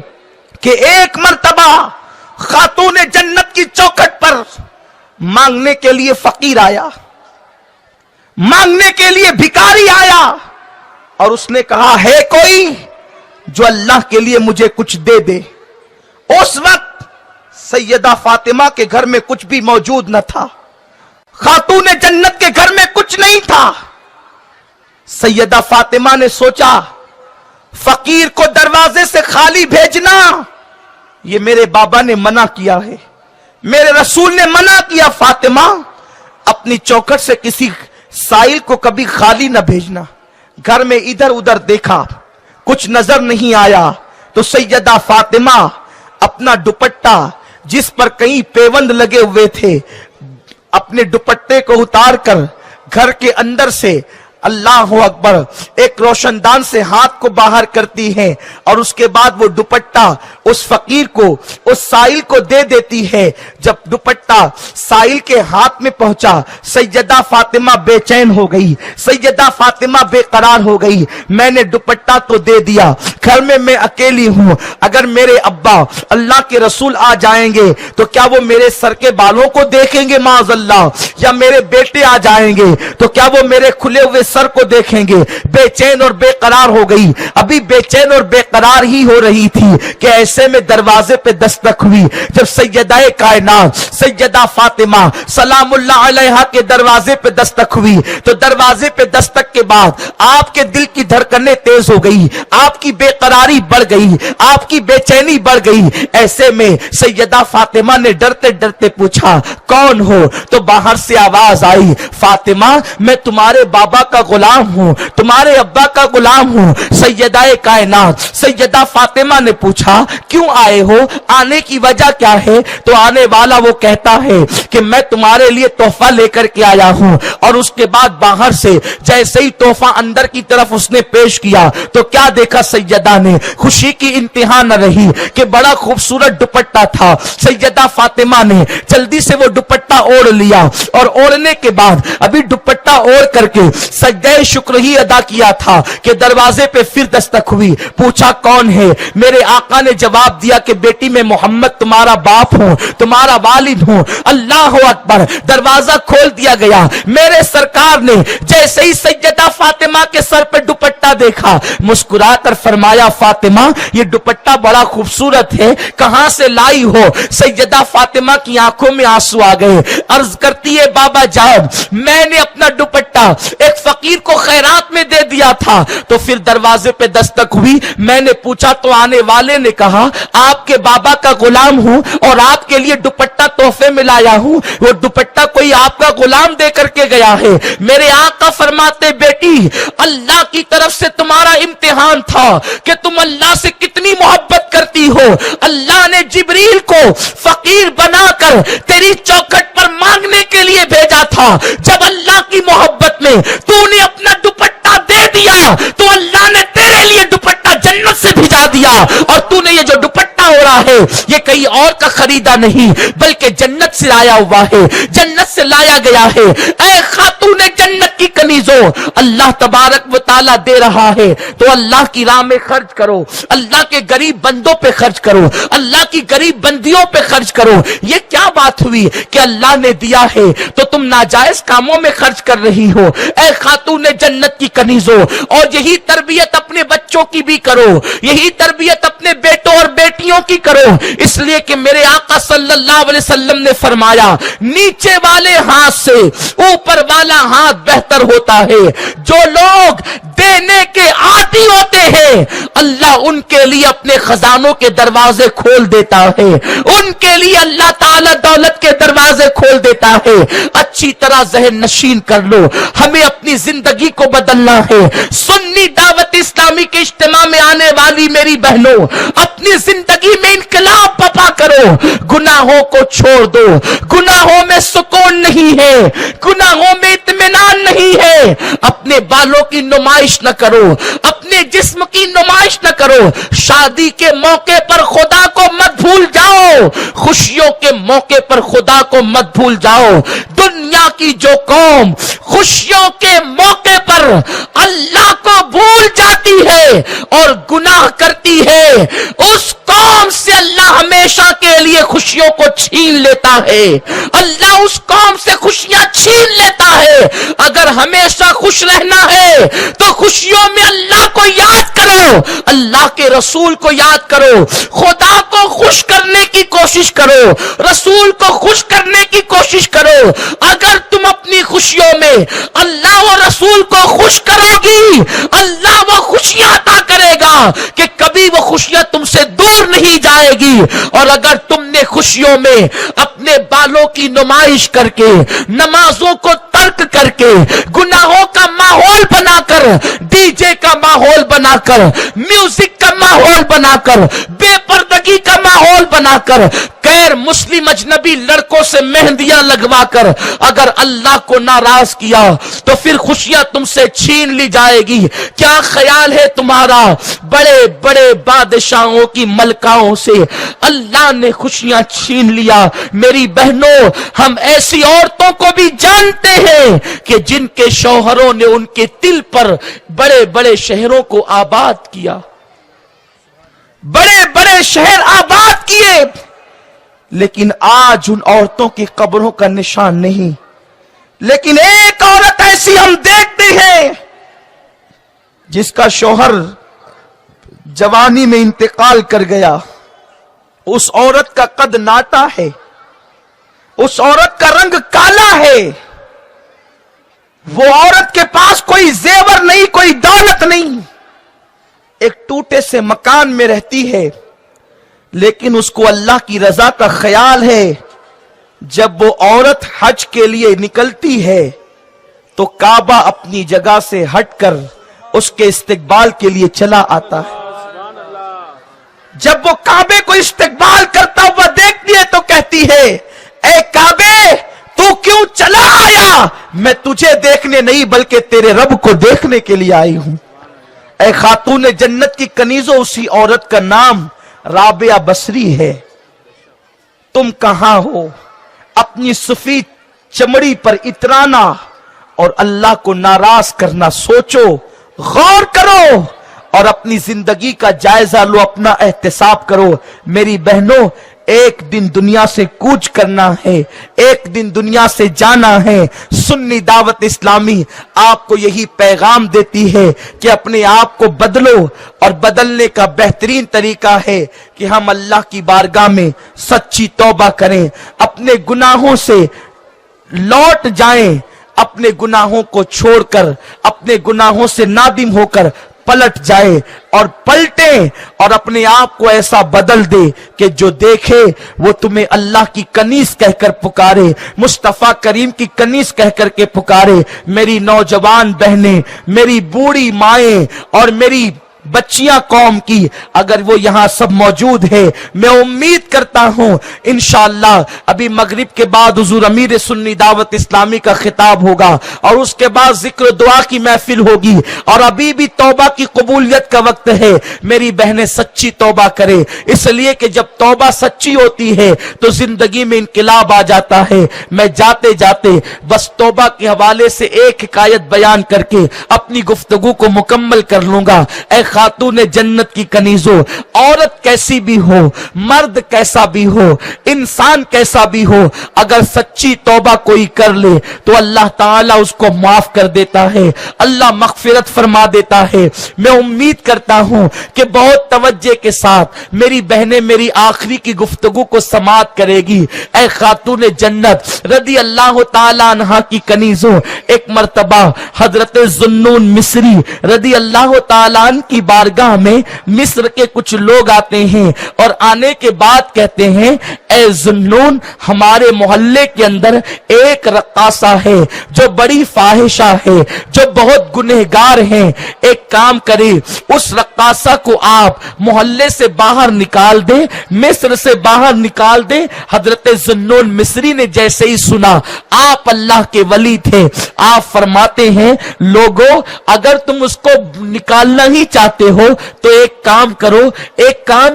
कि एक मर्तबा खातून जन्नत की चौखट पर मांगने के लिए फकीर आया, मांगने के लिए भिखारी आया और उसने कहा है कोई जो अल्लाह के लिए मुझे कुछ दे दे। उस वक्त सैयदा फातिमा के घर में कुछ भी मौजूद न था, खातून जन्नत के घर में कुछ नहीं था। सैयदा फातिमा ने सोचा फकीर को दरवाजे से खाली भेजना ये मेरे बाबा ने मना किया है, मेरे रसूल ने मना किया, फातिमा अपनी चौखट से किसी साइल को कभी खाली न भेजना। घर में इधर उधर देखा, कुछ नजर नहीं आया तो सैयदा फातिमा अपना दुपट्टा जिस पर कई पेवंद लगे हुए थे, अपने दुपट्टे को उतार कर घर के अंदर से अल्लाह अकबर एक रोशनदान से हाथ को बाहर करती है और उसके बाद वो दुपट्टा उस फकीर को, उस साइल को दे देती है। जब दुपट्टा साइल के हाथ में पहुंचा सैयदा फातिमा बेचैन हो गई, सैयदा फातिमा बेकरार हो गई। मैंने दुपट्टा तो दे दिया, घर में मैं अकेली हूं, अगर मेरे अब्बा अल्लाह के रसूल आ जाएंगे तो क्या वो मेरे सर के बालों को देखेंगे माज़अल्लाह, या मेरे बेटे आ जाएंगे तो क्या वो मेरे खुले हुए सर को देखेंगे। बेचैन और बेकरार हो गई, अभी बेचैन और बेकरार ही हो रही थी कि ऐसे में दरवाजे पे दस्तक हुई। जब सैयदाए कायनात सैयदा फातिमा सलामुल्लाह अलैहा के दरवाजे पे दस्तक हुई तो दरवाजे पे दस्तक के बाद आपके दिल की धड़कनें तेज हो गई, आपकी बेकरारी बढ़ गई, आपकी बेचैनी बढ़ गई। ऐसे में सैयदा फातिमा ने डरते डरते पूछा कौन हो, तो बाहर से आवाज आई फातिमा मैं तुम्हारे बाबा का गुलाम हूं, तुम्हारे अब्बा का गुलाम हूं। सैयदाए कायनात सैयदा फातिमा ने पूछा क्यों आए हो, आने की वजह क्या है, तो आने वाला वो कहता है कि मैं तुम्हारे लिए तोहफा लेकर के आया हूं। और उसके बाद बाहर से जैसे ही तोहफा अंदर की तरफ उसने पेश किया तो क्या देखा सैयदा ने, खुशी की इंतहा न रही कि बड़ा खूबसूरत दुपट्टा था। सैयदा फातिमा ने जल्दी से वो दुपट्टा ओढ़ लिया और ओढ़ने के बाद अभी दुपट्टा ओढ़ करके सजदे शुक्र ही अदा किया था कि दरवाजे पे फिर दस्तक हुई। पूछा कौन है, मेरे आका ने जवाब दिया कि बेटी मैं मोहम्मद तुम्हारा बाप हूं, तुम्हारा वालिद हूं। अल्लाह अकबर, दरवाजा खोल दिया गया। मेरे सरकार ने जैसे ही सैयदा फातिमा के सर पे दुपट्टा देखा मुस्कुरा कर फरमाया फातिमा ये दुपट्टा बड़ा खूबसूरत है, कहां से लाई हो। सैयदा फातिमा की आंखों में आंसू आ गए, अर्ज करती है बाबा जान मैंने अपना दुपट्टा दुपट्टा एक फकीर को खैरात में दे दिया था। तो फिर दरवाजे पे दस्तक हुई, मैंने पूछा तो आने वाले ने कहा आपके बाबा का गुलाम हूं और आपके लिए दुपट्टा तोहफे में लाया हूं। वो दुपट्टा कोई आपका गुलाम दे करके गया है। मेरे आका फरमाते बेटी अल्लाह की तरफ से तुम्हारा इम्तिहान था कि तुम अल्लाह से कितनी मोहब्बत करती हो। अल्लाह ने जिब्रील को फकीर बनाकर तेरी चौखट पर मांगने के लिए भेजा था। जब अल्लाह की मोहब्बत में तूने अपना दुपट्टा दे दिया तो अल्लाह ने तेरे लिए दुपट्टा जन्नत से भिजा दिया। और तूने ये जो दुपट्टा हो रहा है ये कहीं और का खरीदा नहीं बल्कि जन्नत से आया हुआ है, जन्नत से लाया गया है। ऐ खातूने जन्नत की कनीजों, अल्लाह तबारक व ताला दे रहा है तो अल्लाह की राह में खर्च करो, अल्लाह के गरीब बंदों पे खर्च करो, अल्लाह की गरीब बंदियों पे खर्च करो। ये क्या बात हुई कि अल्लाह ने दिया है तो तुम नाजायज कामों में खर्च कर रही हो। ऐ खातूने जन्नत की कनीजों, और यही तरबियत अपने बच्चों की भी करो, यही तरबियत अपने बेटों और बेटियों की करो। इसलिए कि मेरे आका सल्लल्लाहु अलैहि वसल्लम ने फरमाया नीचे वाले हाथ से ऊपर वाला हाथ बेहतर होता है। जो लोग देने के आदी होते हैं अल्लाह उनके लिए अपने खजानों के दरवाजे खोल देता है, उनके लिए अल्लाह ताला दौलत के दरवाजे खोल देता है। अच्छी तरह ज़हन नशीन कर लो, हमें अपनी जिंदगी को बदलना है। सुन्नी दावत इस्लामी के इज्तिमा में आने वाली मेरी बहनों, अपनी जिंदगी में इनकलाब बपा करो, गुनाहों को छोड़ दो। गुनाहों में सुकून नहीं है, गुनाहों में इत्मीनान नहीं है। अपने बालों की नुमाइश न करो, अपने जिस्म की नुमाइश न करो। शादी के मौके पर खुदा को मत भूल जाओ, खुशियों के मौके पर खुदा को मत भूल जाओ। दुनिया की जो कौम खुशियों के मौके पर अल्लाह को भूल जाती है और गुनाह करती है, उस कौम से अल्लाह हमेशा के लिए खुशियों को छीन लेता है। अल्लाह उस कौम से खुशियां छीन लेता है। अगर हमेशा खुश रहना है तो खुशियों में अल्लाह को याद करो, अल्लाह के रसूल को याद करो, खुदा को खुश करने की कोशिश करो, रसूल को खुश करने की कोशिश करो। अगर तुम अपनी खुशियों में अल्लाह और रसूल को खुश करोगी, अल्लाह वो खुशियां अता करेगा कि कभी वो खुशियां तुमसे दूर नहीं जाएगी। और अगर तुमने खुशियों में अपने बालों की नुमाइश करके, नमाजों को तर्क करके, गुनाहों का माहौल बनाकर, डीजे का माहौल बनाकर, म्यूजिक का माहौल बनाकर, बेपर्दगी का माहौल बनाकर, गैर मुस्लिम अजनबी लड़कों से मेहंदियां लगवाकर अगर अल्लाह को नाराज किया तो फिर खुशियां तुमसे छीन ली जाएगी। क्या ख्याल है तुम्हारा? बड़े बड़े बादशाहों की मलकाओं से अल्लाह ने खुशियां छीन लिया। मेरी बहनों, हम ऐसी औरतों को भी जानते हैं कि जिनके शौहरों ने उनके दिल पर बड़े बड़े शहरों को आबाद किया, बड़े बड़े शहर आबाद किए, लेकिन आज उन औरतों की कब्रों का निशान नहीं। लेकिन एक औरत ऐसी हम देखते हैं जिसका शौहर जवानी में इंतकाल कर गया। उस औरत का कद नाटा है, उस औरत का रंग काला है, वो औरत के पास कोई जेवर नहीं, कोई दौलत नहीं, एक टूटे से मकान में रहती है, लेकिन उसको अल्लाह की रजा का ख्याल है। जब वो औरत हज के लिए निकलती है तो काबा अपनी जगह से हटकर उसके इस्तिकबाल के लिए चला आता है। जब वो काबे को इस्तिकबाल करता हुआ देखती है तो कहती है, ए काबे तू क्यों चला आया? मैं तुझे देखने नहीं बल्कि तेरे रब को देखने के लिए आई हूं। ए खातून जन्नत की कनीजों, उसी औरत का नाम राबिया बसरी है। तुम कहां हो? अपनी सफेद चमड़ी पर इतराना और अल्लाह को नाराज करना सोचो, गौर करो और अपनी जिंदगी का जायजा लो, अपना एहतिसाब करो। मेरी बहनों, एक दिन दुनिया से कूच करना है, एक दिन दुनिया से जाना है। सुन्नी दावत इस्लामी आपको यही पैगाम देती है कि अपने आप को बदलो, और बदलने का बेहतरीन तरीका है कि हम अल्लाह की बारगाह में सच्ची तौबा करें, अपने गुनाहों से लौट जाएं, अपने गुनाहों को छोड़कर, अपने गुनाहों से नादिम होकर पलट जाए और पलटे और अपने आप को ऐसा बदल दे कि जो देखे वो तुम्हें अल्लाह की कनीज कहकर पुकारे, मुस्तफा करीम की कनीज कहकर के पुकारे। मेरी नौजवान बहनें, मेरी बूढ़ी माएं और मेरी बच्चियां कौम की, अगर वो यहां सब मौजूद है, मैं उम्मीद करता हूं इंशाअल्लाह अभी मगरिब के बाद हुजूर अमीर सुन्नी दावत इस्लामी का खिताब होगा और उसके बाद जिक्र दुआ की महफिल होगी और अभी भी तौबा की कबूलियत का वक्त है। मेरी बहनें सच्ची तौबा करें, इसलिए कि जब तौबा सच्ची होती है तो जिंदगी में इनकलाब आ जाता है। मैं जाते जाते बस तौबा के हवाले से एक हिकायत बयान करके अपनी गुफ्तगू को मुकम्मल कर लूंगा। खातून जन्नत की कनीजो, औरत कैसी भी हो, मर्द कैसा भी हो, इंसान कैसा भी हो, अगर सच्ची तौबा कोई कर ले तो अल्लाह ताला उसको माफ कर देता है, अल्लाह मगफिरत फरमा देता है। मैं उम्मीद करता हूं कि बहुत तवज्जे के साथ मेरी बहनें मेरी आखिरी की गुफ्तगू को समाअत करेगी। ऐ खातून जन्नत रदी अल्लाह ताला अन्हा की कनीजो, एक मर्तबा हजरत जुन्नून मिस्री रदी अल्लाह ताला की बारगाह में मिस्र के कुछ लोग आते हैं और आने के बाद कहते हैं, ए जुन्नून, हमारे मोहल्ले के अंदर एक रक्कासा है जो बड़ी फाहिशा है, जो बहुत गुनहगार है। एक काम करे, उस रक्कासा को आप मोहल्ले से बाहर निकाल दे, मिस्र से बाहर निकाल दे। हजरत जुन्नून मिस्री ने जैसे ही सुना, आप अल्लाह के वली थे, आप फरमाते हैं, लोगों अगर तुम उसको निकालना ही चाहते हो तो एक काम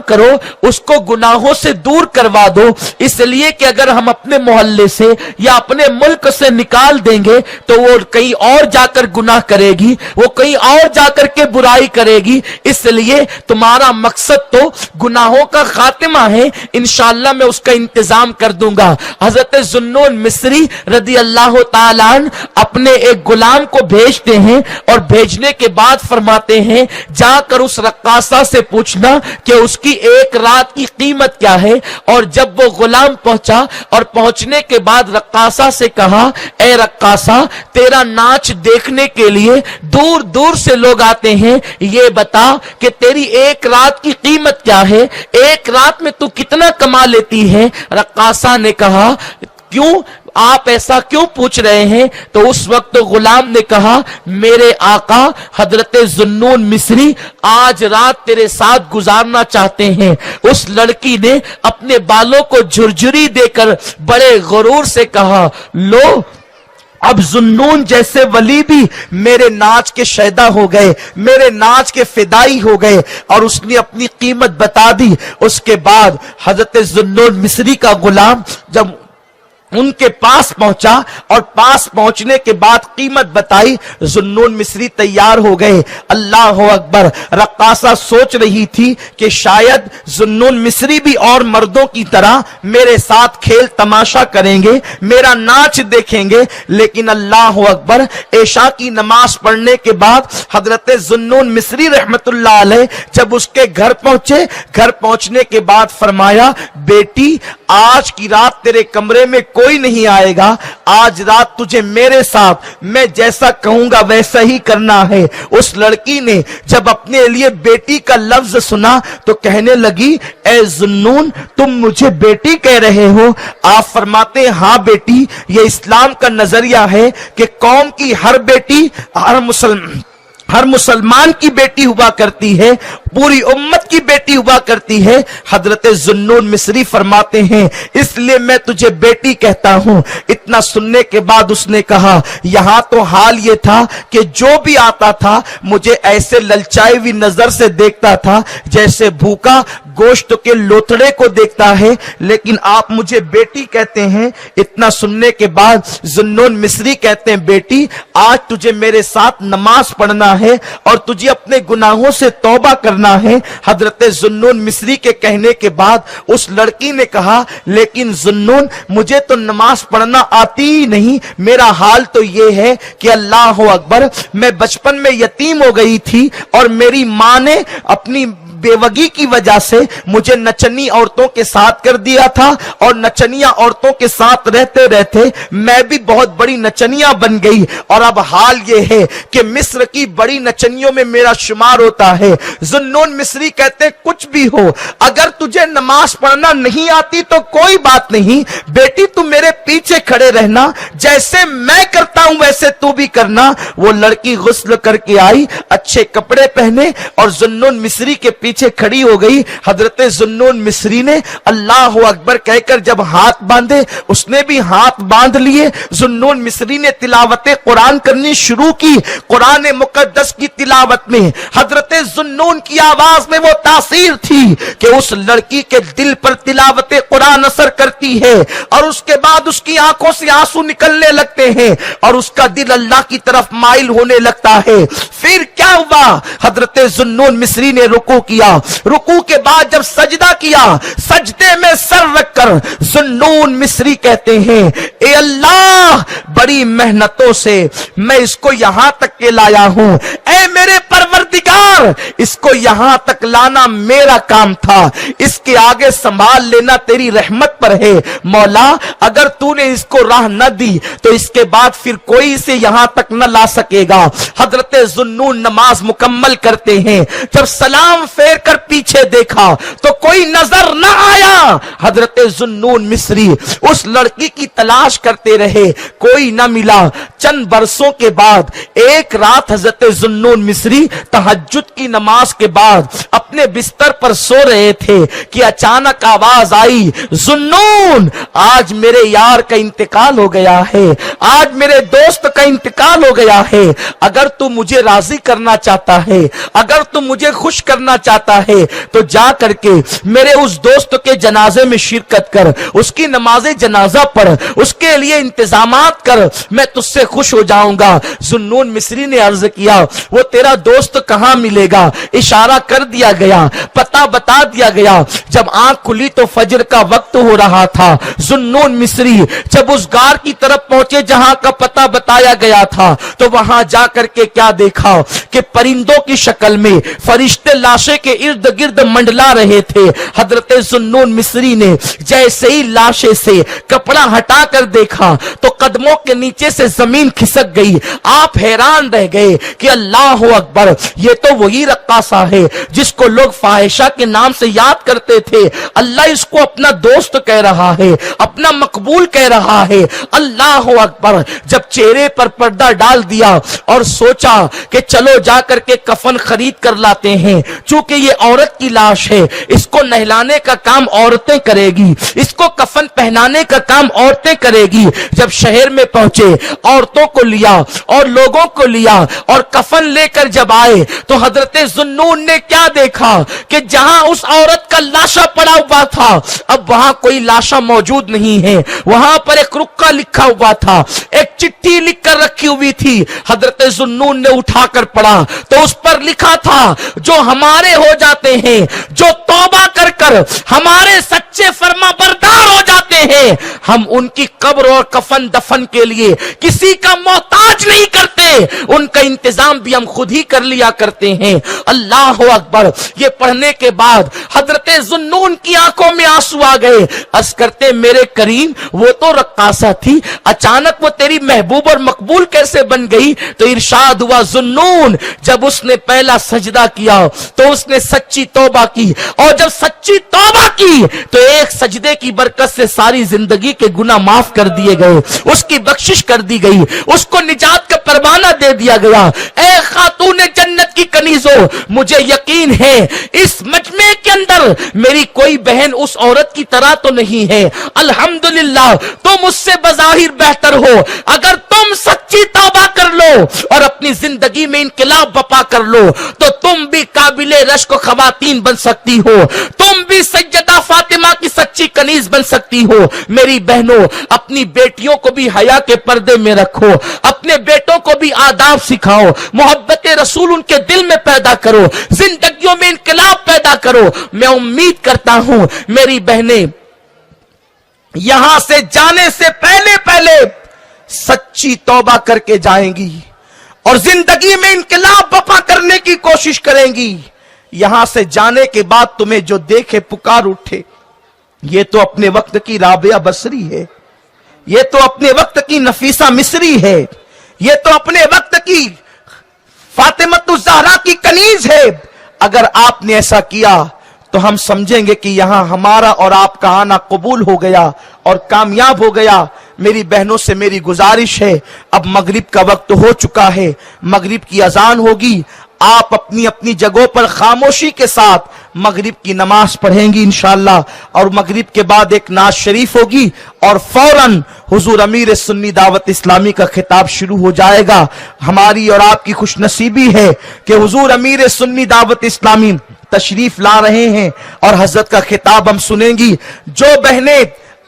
करो, उसको गुनाहों से दूर करवा दो। इसलिए कि अगर हम अपने मोहल्ले से या अपने मुल्क से निकाल देंगे तो वो कहीं और जाकर गुनाह करेगी, वो कहीं और जाकर के बुराई करेगी। इसलिए तुम्हारा मकसद तो गुनाहों का खात्मा है, इंशाअल्लाह मैं उसका इंतजाम कर दूंगा। हजरत जुन्नून मिस्री रदी अल्लाह ताला अपने एक गुलाम को भेजते हैं और भेजने के बाद फरमाते हैं, जाकर उस रक्कासा से पूछना कि उसकी एक रात की कीमत क्या है। और जब वो गुलाम पहुंचा और पहुंचने के बाद रक्कासा से कहा, ए रक्कासा, तेरा नाच देखने के लिए दूर दूर से लोग आते हैं, ये बता कि तेरी एक रात की कीमत क्या है, एक रात में तू कितना कमा लेती है। रक्कासा ने कहा, क्यों आप ऐसा क्यों पूछ रहे हैं? तो उस वक्त तो गुलाम ने कहा, मेरे आका हजरत जुन्नून मिस्री आज रात तेरे साथ गुजारना चाहते हैं। उस लड़की ने अपने बालों को झुरझुरी देकर बड़े गुरूर से कहा, लो अब जुन्नून जैसे वली भी मेरे नाच के शैदा हो गए, मेरे नाच के फिदाई हो गए। और उसने अपनी कीमत बता दी। उसके बाद हजरत जुन्नून मिस्री का गुलाम जब उनके पास पहुंचा और पास पहुंचने के बाद कीमत बताई, जुन्नून मिस्री तैयार हो गए। अल्लाह अकबर। रक्कासा सोच रही थी कि शायद जुन्नून मिस्री भी और मर्दों की तरह मेरे साथ खेल तमाशा करेंगे, मेरा नाच देखेंगे। लेकिन अल्लाह अकबर, ऐशा की नमाज पढ़ने के बाद हजरत जुन्नून मिस्री रहमतुल्लाह अलैह जब उसके घर पहुंचे, घर पहुंचने के बाद फरमाया, बेटी आज की रात तेरे कमरे में कोई नहीं आएगा, आज रात तुझे मेरे साथ मैं जैसा कहूंगा वैसा ही करना है। उस लड़की ने जब अपने लिए बेटी का लफ्ज सुना तो कहने लगी, ए जुन्नून, तुम मुझे बेटी कह रहे हो? आप फरमाते हैं, हाँ बेटी, ये इस्लाम का नजरिया है कि कौम की हर बेटी हर मुसलमान की बेटी हुआ करती है, पूरी उम्मत की बेटी हुआ करती है। हजरत जुन्नून मिस्री फरमाते हैं, इसलिए मैं तुझे बेटी कहता हूं। इतना सुनने के बाद उसने कहा, यहां तो हाल ये था कि जो भी आता था मुझे ऐसे ललचाई हुई नजर से देखता था जैसे भूखा गोश्त के लोथड़े को देखता है, लेकिन आप मुझे बेटी कहते हैं। इतना सुनने के बाद जुन्नून मिस्री कहते हैं, बेटी आज तुझे मेरे साथ नमाज पढ़ना है और तुझे अपने गुनाहों से तौबा करना है। हजरत जुन्नून मिस्री के कहने के बाद उस लड़की ने कहा, लेकिन जुन्नून, मुझे तो नमाज पढ़ना आती ही नहीं, मेरा हाल तो ये है कि अल्लाह अकबर, मैं बचपन में यतीम हो गई थी और मेरी माँ ने अपनी बेवगी की वजह से मुझे नचनी औरतों के साथ कर दिया था, और नचनिया औरतों के साथ रहते रहते मैं भी बहुत बड़ी नचनिया बन गई, और अब हाल ये है कि मिस्र की बड़ी नचनियों में मेरा शुमार होता है। जुन्नून मिस्री कहते कुछ भी हो, अगर तुझे नमाज पढ़ना नहीं आती तो कोई बात नहीं बेटी, तू मेरे पीछे खड़े रहना, जैसे मैं करता हूं वैसे तू भी करना। वो लड़की गुस्ल करके आई, अच्छे कपड़े पहने और जुन्नून मिस्री के पीछे खड़ी हो गई। हजरत जुन्नून मिस्री ने अल्लाह अकबर कहकर जब हाथ बांधे, उसने भी हाथ बांध लिए। जुन्नून मिस्री ने तिलावत कुरान करनी शुरू की। कुरान मुकद्दस की तिलावत में हजरत जुन्नून की आवाज में वो तासीर थी कि उस लड़की के दिल पर तिलावत कुरान असर करती है, और उसके बाद उसकी आंखों से आंसू निकलने लगते हैं और उसका दिल अल्लाह की तरफ माइल होने लगता है। फिर क्या हुआ, हजरत जुन्नून मिस्री ने रुकू किया, रुकू के बाद जब सजदा किया, सजदे में सर रखकर जुन्नून मिस्री कहते हैं, ए अल्लाह, बड़ी मेहनतों से मैं इसको यहां तक के लाया हूं, ए मेरे परवरदिगार, इसको यहां तक लाना मेरा काम था, इसके आगे संभाल लेना तेरी रहमत पर है। मौला, अगर तूने इसको राह न दी तो इसके बाद फिर कोई इसे यहां तक न ला सकेगा। हजरत जुन्नून नमाज मुकम्मल करते हैं, जब सलाम फेर कर पीछे देखा तो कोई नजर न आया। हजरत जुन्नून मिस्री उस लड़की की तलाश करते रहे, कोई न मिला। चंद बरसों के बाद एक रात हजरत जुन्नून मिस्री तहज्जुद की नमाज के बाद अपने बिस्तर पर सो रहे थे कि अचानक आवाज आई, जुन्नून, आज मेरे यार का इंतकाल हो गया है, आज मेरे दोस्त का इंतकाल हो गया है। अगर तू मुझे राजी करना चाहता है, अगर तू मुझे खुश करना चाहता है तो जा करके मेरे उस दोस्त के जनाजे में शिरकत कर, उसकी नमाज़े जनाजा पढ़, उसके लिए इंतजामात कर, मैं तुझसे खुश हो जाऊंगा। जुन्नून मिस्री ने अर्ज किया, वो तेरा दोस्त कहां मिलेगा? इशारा कर दिया गया, पता बता दिया गया। जब आंख खुली तो फजर का वक्त हो रहा था। जुन्नून मिस्री जब उस गार की तरफ पहुंचे जहां का पता बताया गया था, तो वहां जाकर के क्या देखा कि परिंदों की शक्ल में फरिश्ते लाशे के इर्द गिर्द मंडला रहे थे। हजरत जुन्नून मिस्री ने जैसे ही लाशे से कपड़ा हटा कर देखा तो कदमों के नीचे से जमीन खिसक गई। आप हैरान रह गए कि अल्लाह अकबर, ये तो वही रक्कासा है जिसको लोग फाहिशा के नाम से याद करते थे। अल्लाह इसको अपना दोस्त कह रहा है, अपना मकबूल कह रहा है। अल्लाह अकबर। जब चेहरे पर पर्दा डाल दिया और सोचा कि चलो जाकर के कफन खरीद कर लाते हैं, चूंकि ये औरत की लाश है, इसको नहलाने का काम औरतें करेगी, इसको कफन पहनाने का काम औरतें करेगी। जब शहर में पहुंचे, औरतों को लिया और लोगों को लिया और कफन लेकर जब आए तो हजरत जुन्नून ने क्या देखा कि जहां उस औरत का लाशा पड़ा हुआ था, अब वहां कोई लाशा मौजूद नहीं है। वहां पर एक रुक्का लिखा हुआ था, एक चिट्ठी लिख कर रखी हुई थी। हजरत जुन्नून ने उठाकर पढ़ा तो उस पर लिखा था, जो हमारे हो जाते हैं, जो तौबा कर कर हमारे सच्चे फरमाबरदार हो जाते हैं, हम उनकी कब्र और कफन दफन के लिए किसी का मोहताज नहीं करते, उनका इंतजाम भी हम खुद ही कर लिया करते हैं। अल्लाह अकबर। ये पढ़ने के बाद हजरत जुन्नून की आंखों में आंसू आ गए। अर्ज करते, मेरे करीम, वो तो रक्कासा थी, अचानक वो तेरी महबूब और मकबूल कैसे बन गई? तो इरशाद हुआ, जुन्नून, जब उसने पहला सजदा किया तो उसने सच्ची तौबा की, और जब सच्ची तौबा की तो एक सजदे की बरकत से सारी जिंदगी के गुनाह माफ कर दिए गए, उसकी बख्शिश कर दी गई, उसको निजात का परवाना दे दिया गया। ए खातून जन्नत की कनीजो, मुझे यकीन है इस मजमे के अंदर मेरी कोई बहन उस औरत की तरह तो नहीं है। अल्हम्दुलिल्लाह, तुम उससे बज़ाहिर बेहतर हो। अगर तुम सच्ची तौबा कर लो और अपनी जिंदगी में इनकलाब बपा कर लो तो तुम भी काबिले रश्क खवातीन बन सकती हो, तुम भी सैयदा फातिमा की सच्ची कनीज बन सकती हो। मेरी बहनों, अपनी बेटियों को भी हया के पर्दे में रखो, अपने बेटों को भी आदाब सिखाओ, मोहब्बत रसूल उनके दिल में पैदा करो, जिंदगियों में इनकलाब पैदा करो। मैं उम्मीद करता हूं मेरी बहनें यहां से जाने से पहले पहले सच्ची तौबा करके जाएंगी और जिंदगी में इनकलाब बपा करने की कोशिश करेंगी। यहां से जाने के बाद तुम्हें जो देखे पुकार उठे, ये तो अपने वक्त की राबिया बसरी है, ये तो अपने वक्त की नफीसा मिस्री है, ये तो अपने वक्त की फातिमतुज़ ज़हरा की कनीज है। अगर आपने ऐसा किया तो हम समझेंगे कि यहां हमारा और आपका आना कबूल हो गया और कामयाब हो गया। मेरी बहनों से मेरी गुजारिश है, अब मगरिब का वक्त हो चुका है, मगरिब की अजान होगी, आप अपनी अपनी जगहों पर खामोशी के साथ मगरिब की नमाज पढ़ेंगी इंशाअल्लाह, और मगरिब के बाद एक नाज शरीफ होगी और फौरन हुजूर अमीर सुन्नी दावत इस्लामी का खिताब शुरू हो जाएगा। हमारी और आपकी खुशनसीबी है कि हुजूर अमीर सुन्नी दावत इस्लामी तशरीफ ला रहे हैं और हजरत का खिताब हम सुनेंगी। जो बहनें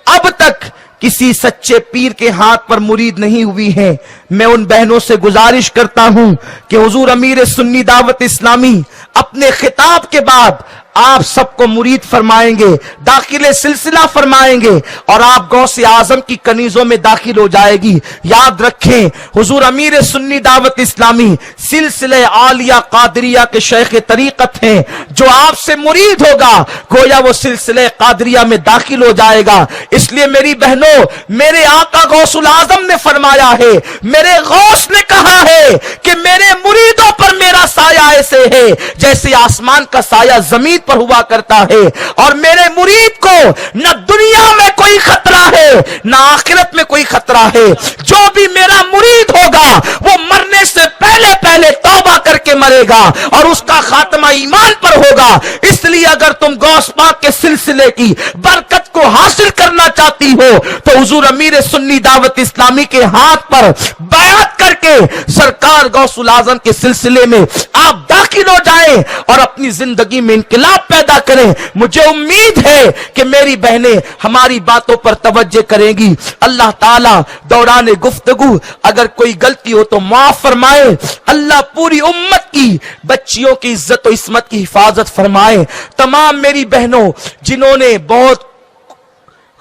अब तक किसी सच्चे पीर के हाथ पर मुरीद नहीं हुई हैं, मैं उन बहनों से गुजारिश करता हूं कि हुजूर अमीर सुन्नी दावत इस्लामी अपने खिताब के बाद आप सबको मुरीद फरमाएंगे, दाखिले सिलसिला फरमाएंगे और आप गौसे आजम की कनीजों में दाखिल हो जाएगी। याद रखें, हुजूर अमीर सुन्नी दावत इस्लामी सिलसिले आलिया कादरिया के शेख तरीकत हैं। जो आपसे मुरीद होगा गोया वो सिलसिले कादरिया में दाखिल हो जाएगा। इसलिए मेरी बहनों, मेरे आका गौसुल आजम ने फरमाया है, मेरे गौस ने कहा है कि मेरे मुरीदों पर मेरा साया ऐसे है जैसे आसमान का साया जमीन पर हुआ करता है, और मेरे मुरीद को न दुनिया में कोई खतरा है न आखिरत में कोई खतरा है। जो भी मेरा मुरीद होगा वो मरने से पहले पहले तौबा करके मरेगा और उसका खात्मा ईमान पर होगा। इसलिए अगर तुम गौस पाक के सिलसिले की बरकत को हासिल करना चाहती हो तो हुजूर अमीर सुन्नी दावत इस्लामी के हाथ पर बैअत करके सरकार गौसुल आजम के सिलसिले में आप दाखिल हो जाएं और अपनी जिंदगी में इनकलाब पैदा करें। मुझे उम्मीद है कि मेरी बहनें हमारी बातों पर तवज्जो करेंगी। अल्लाह ताला दौरान गुफ्तगू अगर कोई गलती हो तो माफ फरमाए। अल्लाह पूरी उम्मत की बच्चियों की इज्जत और इस्मत की हिफाजत फरमाए। तमाम मेरी बहनों जिन्होंने बहुत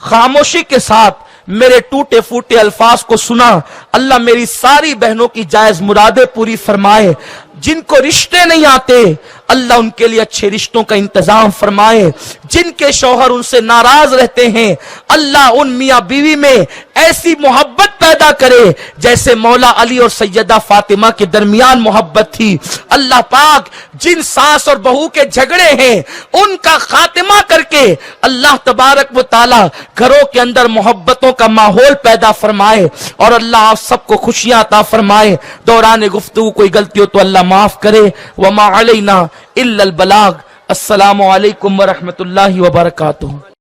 खामोशी के साथ मेरे टूटे फूटे अल्फाज को सुना, अल्लाह मेरी सारी बहनों की जायज मुरादें पूरी फरमाए। जिनको रिश्ते नहीं आते अल्लाह उनके लिए अच्छे रिश्तों का इंतजाम फरमाए। जिनके शौहर उनसे नाराज रहते हैं अल्लाह उन मियां बीवी में ऐसी मोहब्बत पैदा करे जैसे मौला अली और सैयदा फातिमा के दरमियान मोहब्बत थी। अल्लाह पाक जिन सास और बहू के झगड़े हैं उनका खात्मा करके अल्लाह तबारक व तआला घरों के अंदर मोहब्बतों का माहौल पैदा फरमाए और अल्लाह आप सबको खुशियां अता फरमाए। दौरान गुफ्तगू कोई गलती हो तो अल्लाह माफ करे। वमा अलैना इल्लल बलाग। अस्सलामु अलैकुम व रहमतुल्लाहि व बरकातुहू।